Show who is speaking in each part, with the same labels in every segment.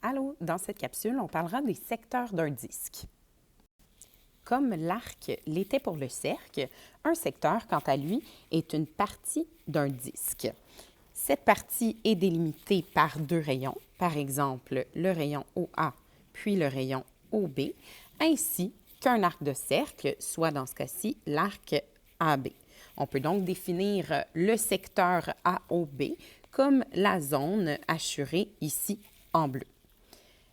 Speaker 1: Allô, dans cette capsule, on parlera des secteurs d'un disque. Comme l'arc l'était pour le cercle, un secteur, quant à lui, est une partie d'un disque. Cette partie est délimitée par deux rayons, par exemple le rayon OA puis le rayon OB, ainsi qu'un arc de cercle, soit dans ce cas-ci l'arc AB. On peut donc définir le secteur AOB comme la zone hachurée ici en bleu.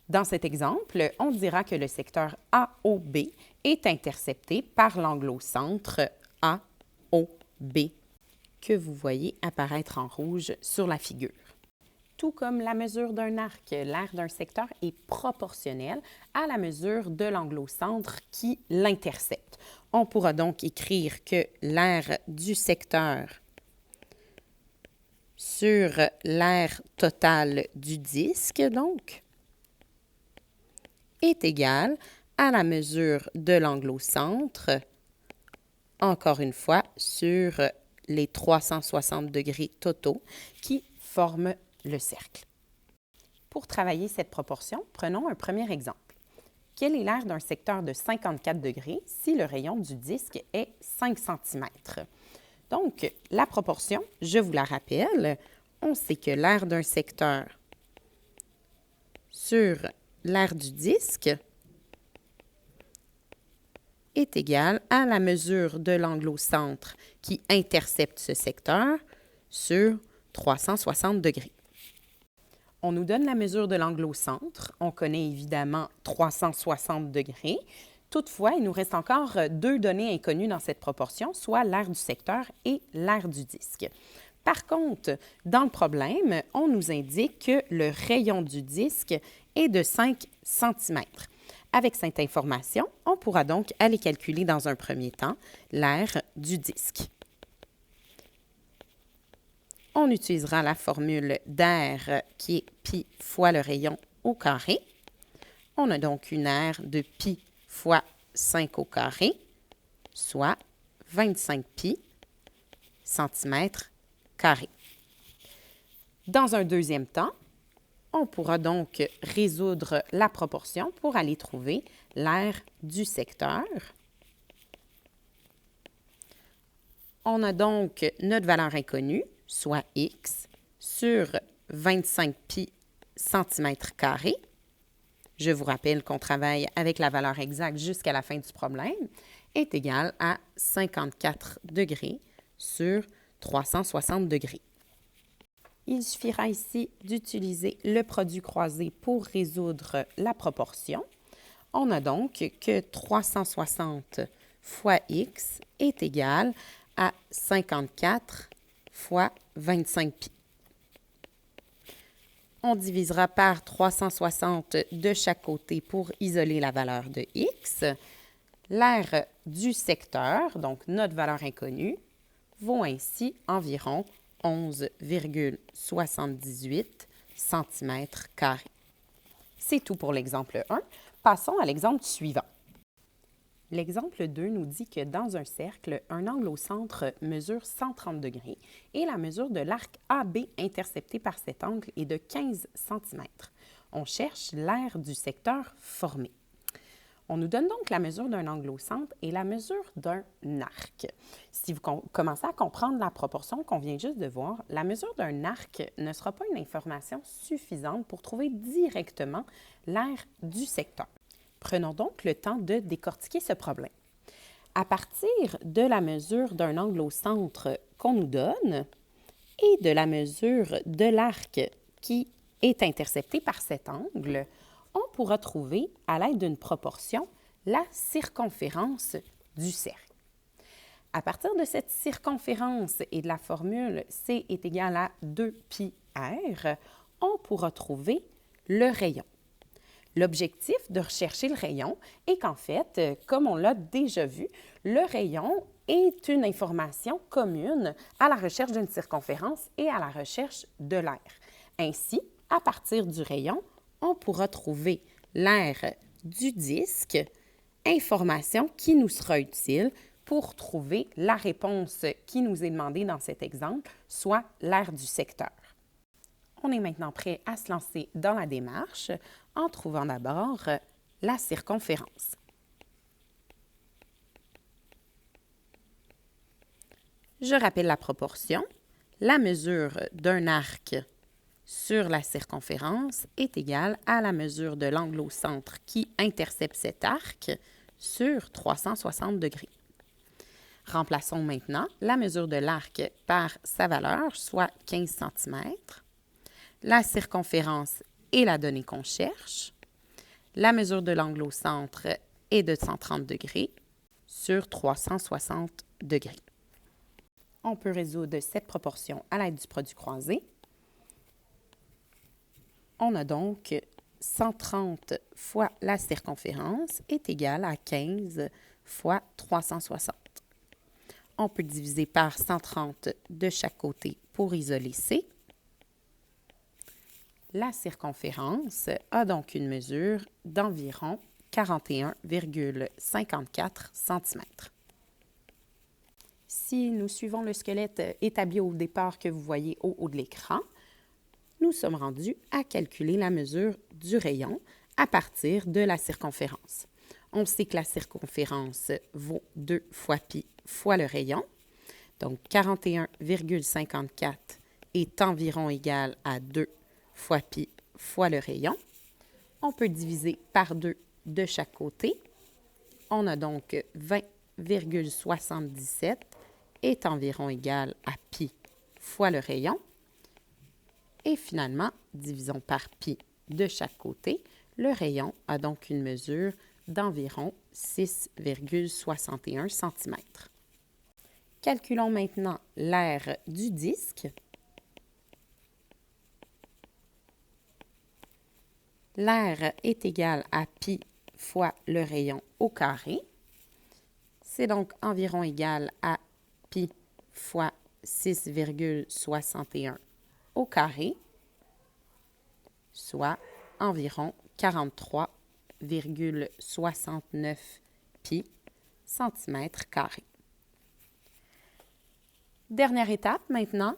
Speaker 1: Dans cet exemple, on dira que le secteur AOB est intercepté par l'anglo-centre AOB que vous voyez apparaître en rouge sur la figure. Tout comme la mesure d'un arc, l'aire d'un secteur est proportionnelle à la mesure de l'anglo-centre qui l'intercepte. On pourra donc écrire que l'aire du secteur sur l'aire totale du disque, donc, est égale à la mesure de l'anglo-centre, encore une fois, sur les 360 degrés totaux qui forment le cercle. Pour travailler cette proportion, prenons un premier exemple. Quelle est l'aire d'un secteur de 54 degrés si le rayon du disque est 5 cm? Donc, la proportion, je vous la rappelle, on sait que l'aire d'un secteur sur l'aire du disque est égale à la mesure de l'anglo-centre qui intercepte ce secteur sur 360 degrés. On nous donne la mesure de l'anglo-centre. On connaît évidemment 360 degrés. Toutefois, il nous reste encore deux données inconnues dans cette proportion, soit l'aire du secteur et l'aire du disque. Par contre, dans le problème, on nous indique que le rayon du disque est de 5 cm. Avec cette information, on pourra donc aller calculer dans un premier temps l'aire du disque. On utilisera la formule d'aire qui est pi fois le rayon au carré. On a donc une aire de pi fois 5 au carré, soit 25 pi centimètres carrés. Dans un deuxième temps, on pourra donc résoudre la proportion pour aller trouver l'aire du secteur. On a donc notre valeur inconnue, soit x, sur 25 pi centimètres carrés. Je vous rappelle qu'on travaille avec la valeur exacte jusqu'à la fin du problème, est égal à 54 degrés sur 360 degrés. Il suffira ici d'utiliser le produit croisé pour résoudre la proportion. On a donc que 360 fois x est égal à 54 fois 25 pi. On divisera par 360 de chaque côté pour isoler la valeur de x. L'aire du secteur, donc notre valeur inconnue, vaut ainsi environ 11,78 cm². C'est tout pour l'exemple 1. Passons à l'exemple suivant. L'exemple 2 nous dit que dans un cercle, un angle au centre mesure 130 degrés et la mesure de l'arc AB intercepté par cet angle est de 15 cm. On cherche l'aire du secteur formé. On nous donne donc la mesure d'un angle au centre et la mesure d'un arc. Si vous commencez à comprendre la proportion qu'on vient juste de voir, la mesure d'un arc ne sera pas une information suffisante pour trouver directement l'aire du secteur. Prenons donc le temps de décortiquer ce problème. À partir de la mesure d'un angle au centre qu'on nous donne et de la mesure de l'arc qui est intercepté par cet angle, on pourra trouver, à l'aide d'une proportion, la circonférence du cercle. À partir de cette circonférence et de la formule C est égal à 2πr, on pourra trouver le rayon. L'objectif de rechercher le rayon est qu'en fait, comme on l'a déjà vu, le rayon est une information commune à la recherche d'une circonférence et à la recherche de l'aire. Ainsi, à partir du rayon, on pourra trouver l'aire du disque, information qui nous sera utile pour trouver la réponse qui nous est demandée dans cet exemple, soit l'aire du secteur. On est maintenant prêt à se lancer dans la démarche en trouvant d'abord la circonférence. Je rappelle la proportion. La mesure d'un arc sur la circonférence est égale à la mesure de l'angle au centre qui intercepte cet arc sur 360 degrés. Remplaçons maintenant la mesure de l'arc par sa valeur, soit 15 cm, la circonférence est la donnée qu'on cherche, la mesure de l'angle au centre est de 130 degrés sur 360 degrés. On peut résoudre cette proportion à l'aide du produit croisé. On a donc 130 fois la circonférence est égale à 15 fois 360. On peut diviser par 130 de chaque côté pour isoler C. La circonférence a donc une mesure d'environ 41,54 cm. Si nous suivons le squelette établi au départ que vous voyez au haut de l'écran, nous sommes rendus à calculer la mesure du rayon à partir de la circonférence. On sait que la circonférence vaut 2 fois pi fois le rayon. Donc, 41,54 est environ égal à 2 fois pi fois le rayon. On peut diviser par 2 de chaque côté. On a donc 20,77 est environ égal à pi fois le rayon. Et finalement, divisons par pi de chaque côté. Le rayon a donc une mesure d'environ 6,61 cm. Calculons maintenant l'aire du disque. L'aire est égal à pi fois le rayon au carré. C'est donc environ égal à pi fois 6,61 au carré, soit environ 43,69 pi centimètres carrés. Dernière étape maintenant,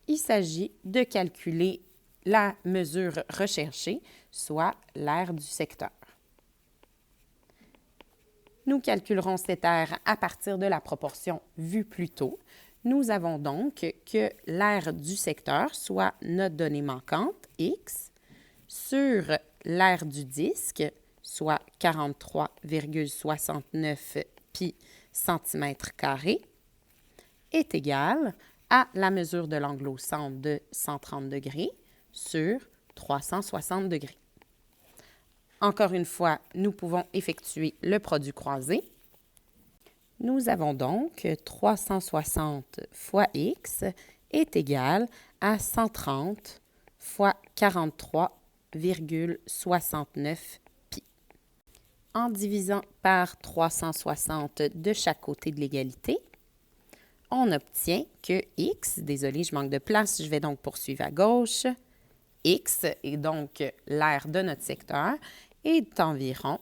Speaker 1: il s'agit de calculer la mesure recherchée, soit l'aire du secteur. Nous calculerons cette aire à partir de la proportion vue plus tôt. Nous avons donc que l'aire du secteur, soit notre donnée manquante, x, sur l'aire du disque, soit 43,69 pi centimètres carrés, est égale à la mesure de l'angle au centre de 130 degrés sur 360 degrés. Encore une fois, nous pouvons effectuer le produit croisé. Nous avons donc 360 fois x est égal à 130 fois 43,69 pi. En divisant par 360 de chaque côté de l'égalité, on obtient que x, désolé, je manque de place, je vais donc poursuivre à gauche, x est donc l'aire de notre secteur, est environ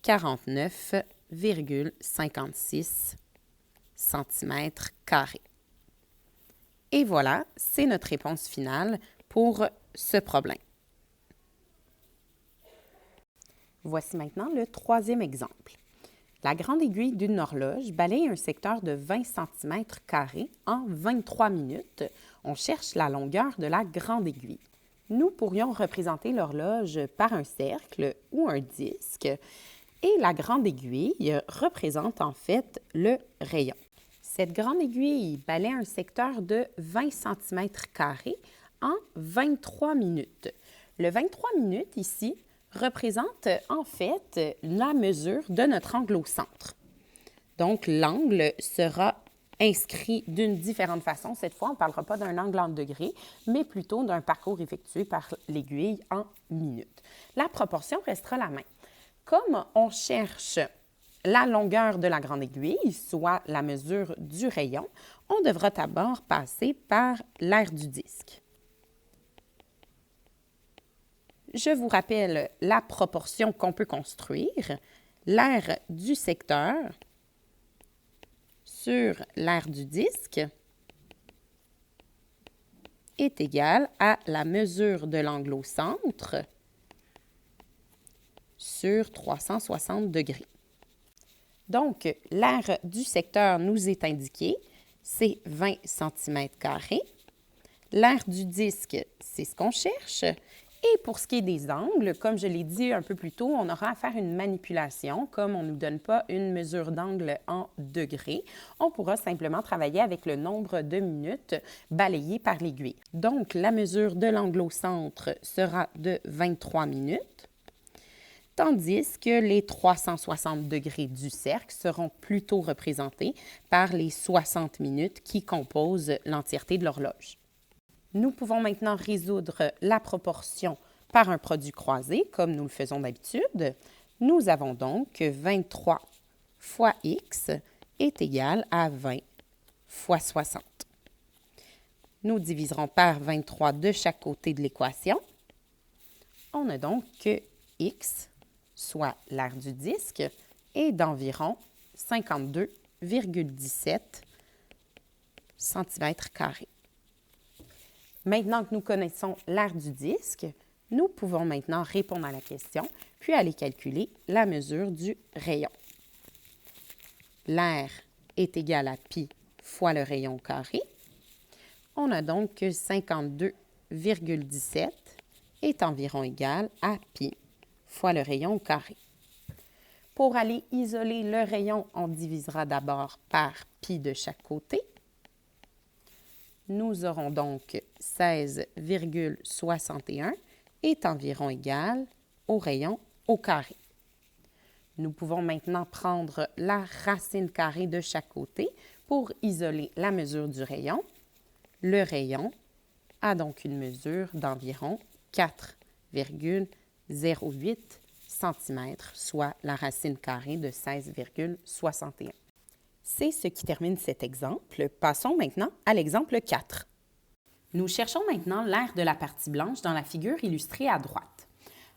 Speaker 1: 49,56 cm². Et voilà, c'est notre réponse finale pour ce problème. Voici maintenant le troisième exemple. La grande aiguille d'une horloge balaye un secteur de 20 cm² en 23 minutes. On cherche la longueur de la grande aiguille. Nous pourrions représenter l'horloge par un cercle ou un disque et la grande aiguille représente en fait le rayon. Cette grande aiguille balaie un secteur de 20 cm² en 23 minutes. Le 23 minutes ici représente en fait la mesure de notre angle au centre. Donc, l'angle sera inscrit d'une différente façon. Cette fois, on ne parlera pas d'un angle en degrés, mais plutôt d'un parcours effectué par l'aiguille en minutes. La proportion restera la même. Comme on cherche la longueur de la grande aiguille, soit la mesure du rayon, on devra d'abord passer par l'aire du disque. Je vous rappelle la proportion qu'on peut construire. L'aire du secteur sur l'aire du disque est égal à la mesure de l'angle au centre sur 360 degrés. Donc, l'aire du secteur nous est indiqué, c'est 20 cm². L'aire du disque, c'est ce qu'on cherche. Et pour ce qui est des angles, comme je l'ai dit un peu plus tôt, on aura à faire une manipulation. Comme on ne nous donne pas une mesure d'angle en degrés, on pourra simplement travailler avec le nombre de minutes balayé par l'aiguille. Donc, la mesure de l'angle au centre sera de 23 minutes, tandis que les 360 degrés du cercle seront plutôt représentés par les 60 minutes qui composent l'entièreté de l'horloge. Nous pouvons maintenant résoudre la proportion par un produit croisé, comme nous le faisons d'habitude. Nous avons donc 23 fois x est égal à 20 fois 60. Nous diviserons par 23 de chaque côté de l'équation. On a donc que x, soit l'aire du disque, est d'environ 52,17 cm². Maintenant que nous connaissons l'aire du disque, nous pouvons maintenant répondre à la question, puis aller calculer la mesure du rayon. L'aire est égale à pi fois le rayon au carré. On a donc que 52,17 est environ égal à pi fois le rayon au carré. Pour aller isoler le rayon, on divisera d'abord par pi de chaque côté. Nous aurons donc 16,61 est environ égal au rayon au carré. Nous pouvons maintenant prendre la racine carrée de chaque côté pour isoler la mesure du rayon. Le rayon a donc une mesure d'environ 4,08 cm, soit la racine carrée de 16,61. C'est ce qui termine cet exemple. Passons maintenant à l'exemple 4. Nous cherchons maintenant l'aire de la partie blanche dans la figure illustrée à droite.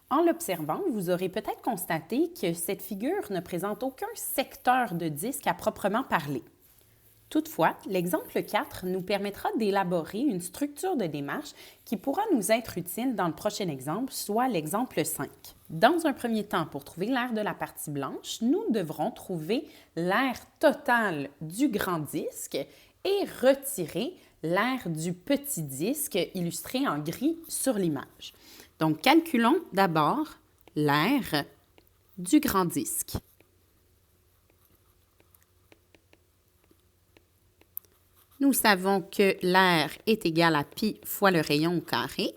Speaker 1: En l'observant, vous aurez peut-être constaté que cette figure ne présente aucun secteur de disque à proprement parler. Toutefois, l'exemple 4 nous permettra d'élaborer une structure de démarche qui pourra nous être utile dans le prochain exemple, soit l'exemple 5. Dans un premier temps, pour trouver l'aire de la partie blanche, nous devrons trouver l'aire totale du grand disque et retirer l'aire du petit disque illustré en gris sur l'image. Donc, calculons d'abord l'aire du grand disque. Nous savons que l'aire est égal à pi fois le rayon au carré.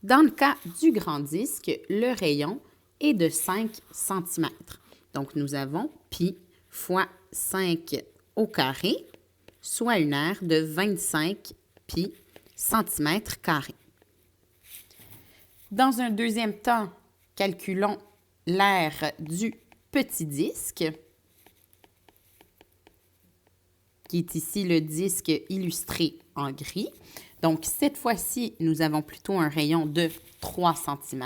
Speaker 1: Dans le cas du grand disque, le rayon est de 5 cm. Donc, nous avons pi fois 5 au carré, soit une aire de 25 pi cm². Dans un deuxième temps, calculons l'aire du petit disque, qui est ici le disque illustré en gris. Donc, cette fois-ci, nous avons plutôt un rayon de 3 cm.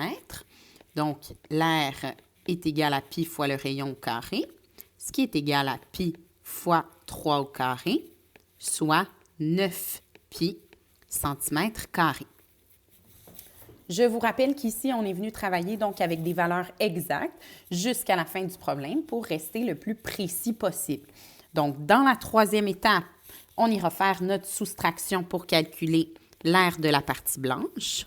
Speaker 1: Donc, l'aire est égal à pi fois le rayon au carré, ce qui est égal à pi fois 3 au carré, soit 9 pi cm². Je vous rappelle qu'ici, on est venu travailler donc avec des valeurs exactes jusqu'à la fin du problème pour rester le plus précis possible. Donc, dans la troisième étape, on ira faire notre soustraction pour calculer l'aire de la partie blanche.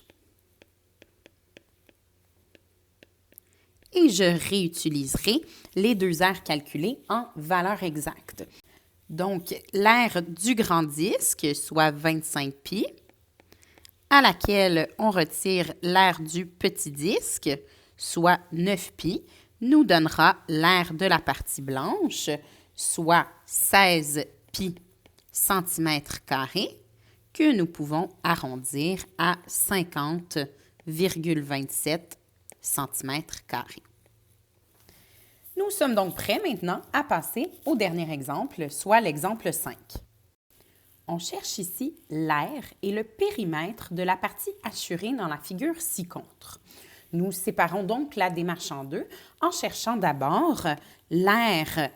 Speaker 1: Et je réutiliserai les deux aires calculées en valeurs exactes. Donc, l'aire du grand disque, soit 25 pi, à laquelle on retire l'aire du petit disque, soit 9 pi, nous donnera l'aire de la partie blanche, soit 16 pi cm², que nous pouvons arrondir à 50,27 cm². Nous sommes donc prêts maintenant à passer au dernier exemple, soit l'exemple 5. On cherche ici l'aire et le périmètre de la partie assurée dans la figure ci-contre. Nous séparons donc la démarche en deux en cherchant d'abord l'aire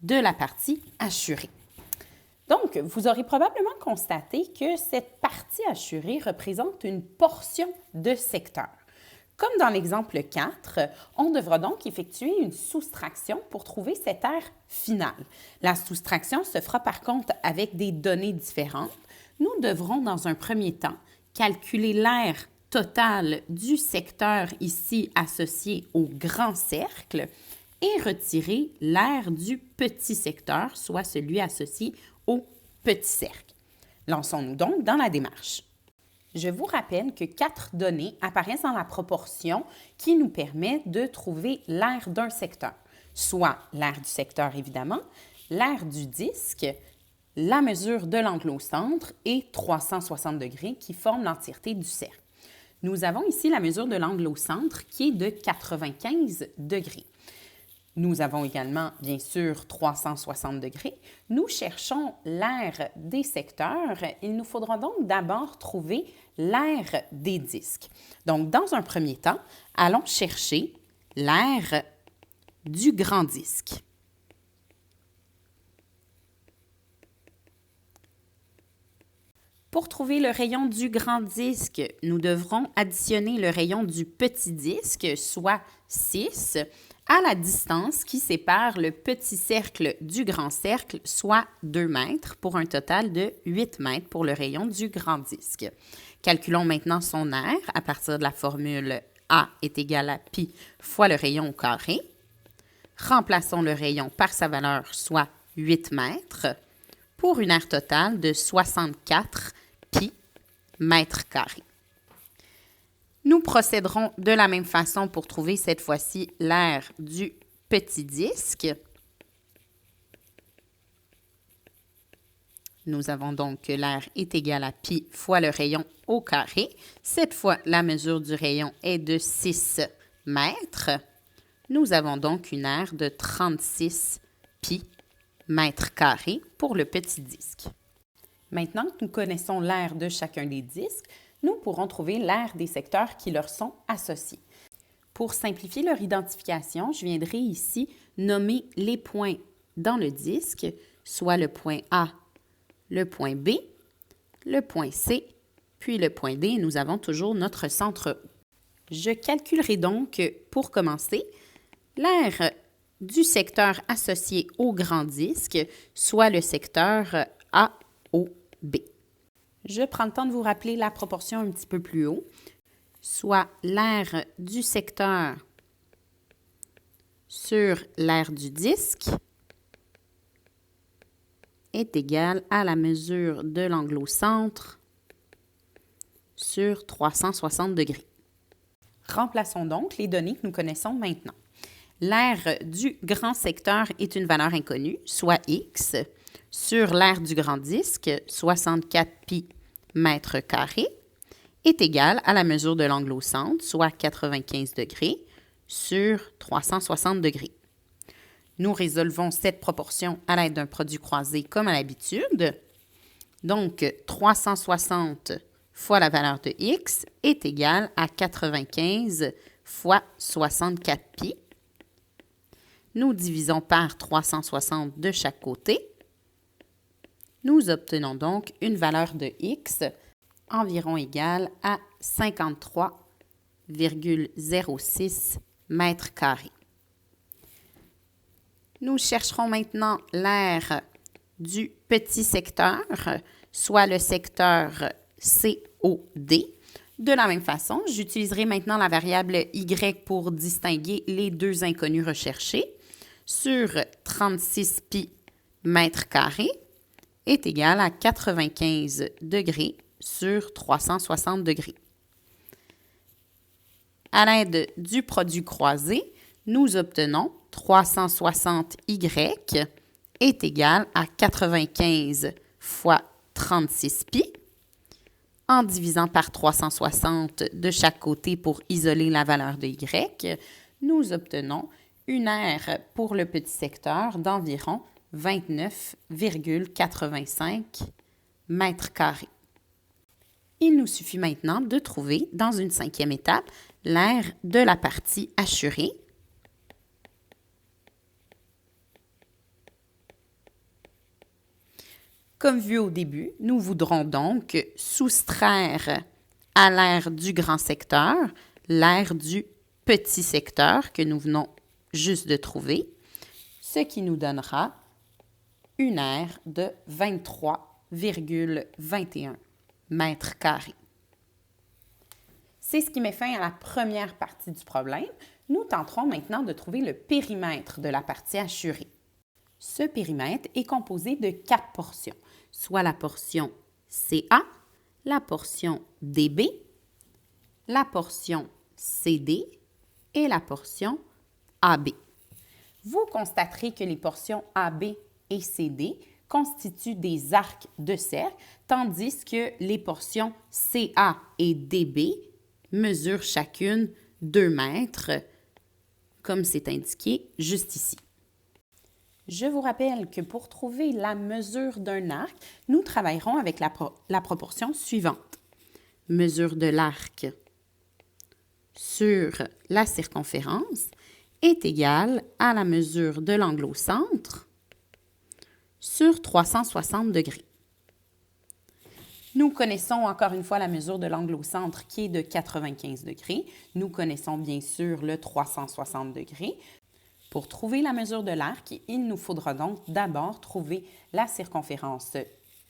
Speaker 1: de la partie assurée. Donc, vous aurez probablement constaté que cette partie assurée représente une portion de secteur. Comme dans l'exemple 4, on devra donc effectuer une soustraction pour trouver cette aire finale. La soustraction se fera par contre avec des données différentes. Nous devrons dans un premier temps calculer l'aire totale du secteur ici associé au grand cercle et retirer l'aire du petit secteur, soit celui associé au petit cercle. Lançons-nous donc dans la démarche. Je vous rappelle que 4 données apparaissent dans la proportion qui nous permet de trouver l'aire d'un secteur, soit l'aire du secteur évidemment, l'aire du disque, la mesure de l'angle au centre et 360 degrés qui forment l'entièreté du cercle. Nous avons ici la mesure de l'angle au centre qui est de 95 degrés. Nous avons également, bien sûr, 360 degrés. Nous cherchons l'aire des secteurs. Il nous faudra donc d'abord trouver l'aire des disques. Donc, dans un premier temps, allons chercher l'aire du grand disque. Pour trouver le rayon du grand disque, nous devrons additionner le rayon du petit disque, soit 6, à la distance qui sépare le petit cercle du grand cercle, soit 2 mètres, pour un total de 8 mètres pour le rayon du grand disque. Calculons maintenant son aire à partir de la formule A est égal à pi fois le rayon au carré. Remplaçons le rayon par sa valeur, soit 8 mètres, pour une aire totale de 64 pi mètres carrés. Nous procéderons de la même façon pour trouver cette fois-ci l'aire du petit disque. Nous avons donc que l'aire est égal à pi fois le rayon au carré. Cette fois, la mesure du rayon est de 6 mètres. Nous avons donc une aire de 36 pi mètres carrés pour le petit disque. Maintenant que nous connaissons l'aire de chacun des disques, nous pourrons trouver l'aire des secteurs qui leur sont associés. Pour simplifier leur identification, je viendrai ici nommer les points dans le disque, soit le point A, le point B, le point C, puis le point D. Nous avons toujours notre centre O. Je calculerai donc, pour commencer, l'aire du secteur associé au grand disque, soit le secteur AOB. Je prends le temps de vous rappeler la proportion un petit peu plus haut, soit l'aire du secteur sur l'aire du disque est égale à la mesure de l'angle au centre sur 360 degrés. Remplaçons donc les données que nous connaissons maintenant. L'aire du grand secteur est une valeur inconnue, soit x, sur l'aire du grand disque, 64 pi mètres carrés, est égale à la mesure de l'angle au centre, soit 95 degrés, sur 360 degrés. Nous résolvons cette proportion à l'aide d'un produit croisé comme à l'habitude. Donc, 360 fois la valeur de x est égale à 95 fois 64 pi. Nous divisons par 360 de chaque côté. Nous obtenons donc une valeur de x environ égale à 53,06 mètres carrés. Nous chercherons maintenant l'aire du petit secteur, soit le secteur COD. De la même façon, j'utiliserai maintenant la variable y pour distinguer les deux inconnus recherchés. Sur 36 pi mètres carrés est égal à 95 degrés sur 360 degrés. À l'aide du produit croisé, nous obtenons 360y est égal à 95 fois 36 pi. En divisant par 360 de chaque côté pour isoler la valeur de y, nous obtenons une aire pour le petit secteur d'environ 29,85 mètres carrés. Il nous suffit maintenant de trouver, dans une cinquième étape, l'aire de la partie hachurée. Comme vu au début, nous voudrons donc soustraire à l'aire du grand secteur l'aire du petit secteur que nous venons juste de trouver, ce qui nous donnera une aire de 23,21 mètres carrés. C'est ce qui met fin à la première partie du problème. Nous tenterons maintenant de trouver le périmètre de la partie assurée. Ce périmètre est composé de 4 portions, soit la portion CA, la portion DB, la portion CD et la portion AB. Vous constaterez que les portions AB et CD constituent des arcs de cercle, tandis que les portions CA et DB mesurent chacune 2 mètres, comme c'est indiqué juste ici. Je vous rappelle que pour trouver la mesure d'un arc, nous travaillerons avec la proportion suivante. Mesure de l'arc sur la circonférence est égale à la mesure de l'angle au centre sur 360 degrés. Nous connaissons encore une fois la mesure de l'angle au centre qui est de 95 degrés. Nous connaissons bien sûr le 360 degrés. Pour trouver la mesure de l'arc, il nous faudra donc d'abord trouver la circonférence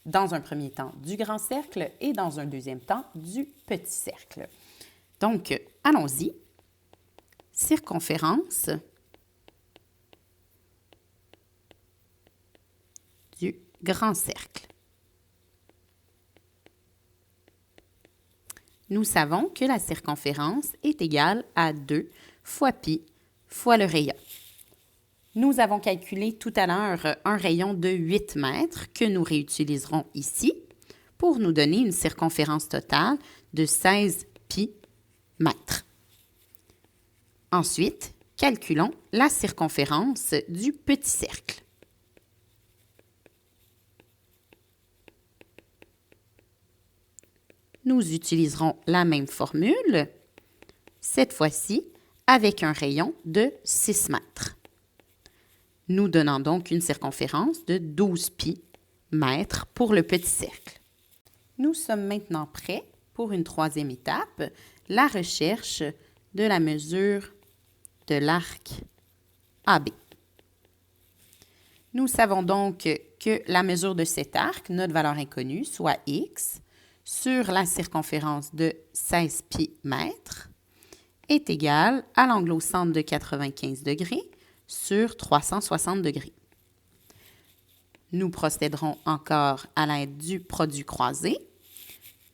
Speaker 1: dans un premier temps du grand cercle et dans un deuxième temps du petit cercle. Donc, allons-y. Circonférence du grand cercle. Nous savons que la circonférence est égale à 2 fois pi fois le rayon. Nous avons calculé tout à l'heure un rayon de 8 mètres que nous réutiliserons ici pour nous donner une circonférence totale de 16 pi mètres. Ensuite, calculons la circonférence du petit cercle. Nous utiliserons la même formule, cette fois-ci avec un rayon de 6 mètres. Nous donnant donc une circonférence de 12 pi mètres pour le petit cercle. Nous sommes maintenant prêts pour une troisième étape, la recherche de la mesure de l'arc AB. Nous savons donc que la mesure de cet arc, notre valeur inconnue, soit x, sur la circonférence de 16 pi mètres, est égale à l'angle au centre de 95 degrés sur 360 degrés. Nous procéderons encore à l'aide du produit croisé.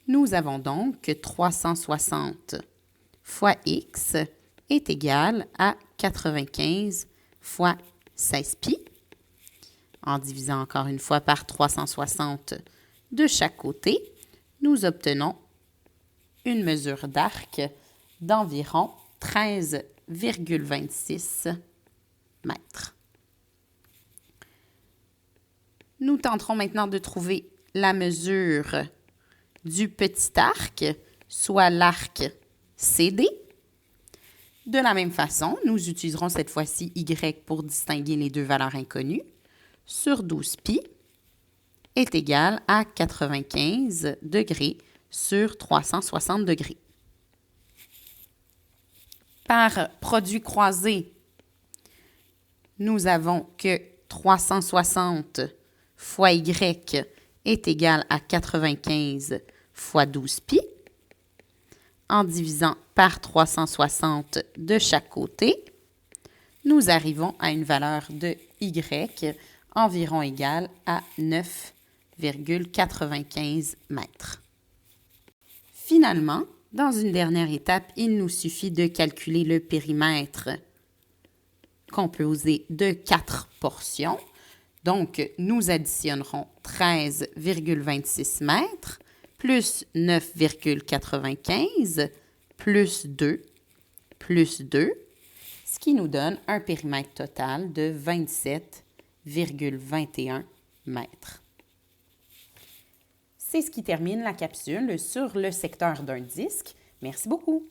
Speaker 1: Nous avons donc que 360 fois x est égal à 95 fois 16 pi. En divisant encore une fois par 360 de chaque côté, nous obtenons une mesure d'arc d'environ 13,26 mètres. Nous tenterons maintenant de trouver la mesure du petit arc, soit l'arc CD. De la même façon, nous utiliserons cette fois-ci y pour distinguer les deux valeurs inconnues. Sur 12 pi est égal à 95 degrés sur 360 degrés. Par produit croisé, nous avons que 360 fois y est égal à 95 fois 12 pi. En divisant par 360 de chaque côté, nous arrivons à une valeur de y environ égale à 9,95 mètres. Finalement, dans une dernière étape, il nous suffit de calculer le périmètre composé de 4 portions. Donc, nous additionnerons 13,26 mètres plus 9,95 plus 2, ce qui nous donne un périmètre total de 27,21 mètres. C'est ce qui termine la capsule sur le secteur d'un disque. Merci beaucoup.